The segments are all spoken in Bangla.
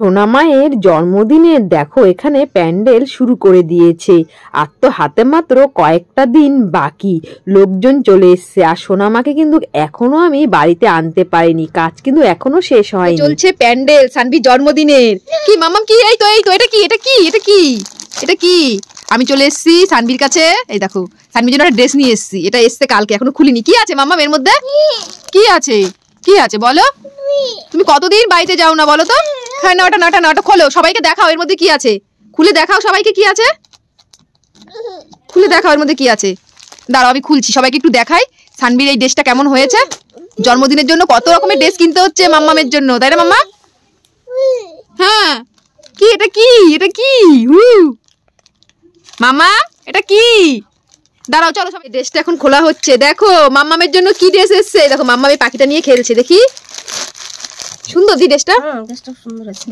সোনা মায়ের জন্মদিনের দেখো এখানে প্যান্ডেল শুরু করে দিয়েছে। আর তো হাতে মাত্র কয়েকটা দিন বাকি, লোকজন চলে এসছে। আর সোনা মাকে কিন্তু এখনো আমি বাড়িতে আনতে পারিনি, কাজ কিন্তু এখনো শেষ হয়নি। চলছে প্যান্ডেল সানভির জন্মদিনের। কি মামাম কি? এই তো এটা কি এটা কি এটা কি এটা কি? আমি চলে এসেছি সানভির কাছে। এই দেখো সানভির জন্য একটা ড্রেস নিয়ে এসেছি, এটা এসছে কালকে, এখনো খুলিনি। কি আছে মামাম এর মধ্যে? কি আছে কি আছে বলো? তুমি কতদিন বাড়িতে যাও না বলো তো? হ্যাঁ নাটা খোলো, সবাইকে দেখাও এর মধ্যে কি আছে, খুলে দেখাও সবাইকে কি আছে, খুলে দেখাও এর মধ্যে কি আছে। দাঁড়াও আমি খুলছি, সবাইকে একটু দেখাই সানভির এই ড্রেসটা কেমন হয়েছে। জন্মদিনের জন্য কত রকমের ড্রেস কিনতে হচ্ছে মাম্মামের জন্য, তাই না মাম্মা? হ্যাঁ কি এটা কি এটা কি মামা এটা কি? দাঁড়াও চলো সবাই, ড্রেসটা এখন খোলা হচ্ছে। দেখো মাম্মামের জন্য কি ড্রেস এসছে, দেখো মাম্মা এই পাখিটা নিয়ে খেলছে, দেখি সুন্দর দি ড্রেসটা।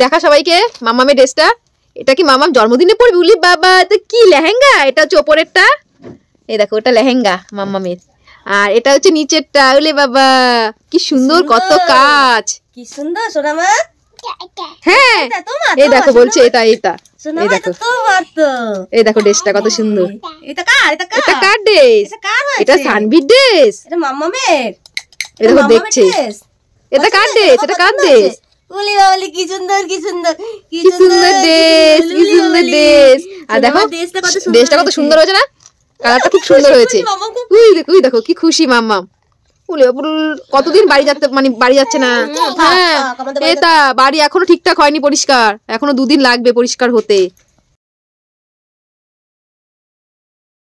দেখা সবাইকে মাম্মামের ড্রেসটা। এটা কি মাম্মাম জন্মদিনে পরবি? উলি বাবা, এটা কি লেহেঙ্গা? এটা হচ্ছে ওপরেরটা, এই দেখো এটা লেহেঙ্গা মাম্মামের, আর এটা হচ্ছে নিচেরটা। উলি বাবা কি সুন্দর, কত কাজ, কি সুন্দর সোনা মা। হ্যাঁ এই দেখো বলছে এটা এই দেখো এই দেখো ড্রেসটা কত সুন্দর। এটা কার ড্রেস? এটা সানভির ড্রেস, এটা মাম্মামের। এই দেখো দেখছে, এটা কার ড্রেস? এটা কার ড্রেস? ওলি বাবালি কি সুন্দর কি সুন্দর কি সুন্দর ড্রেস, কি সুন্দর ড্রেস। আর দেখো ড্রেসটা কত সুন্দর হয়েছে না, কালারটা খুব সুন্দর হয়েছে। ওই দেখো কি খুশি মাম্মাম। কতদিন বাড়ি যাচ্ছে, মানে বাড়ি যাচ্ছে না। হ্যাঁ এটা বাড়ি এখনো ঠিকঠাক হয়নি পরিষ্কার, এখনো 2 দিন লাগবে পরিষ্কার হতে।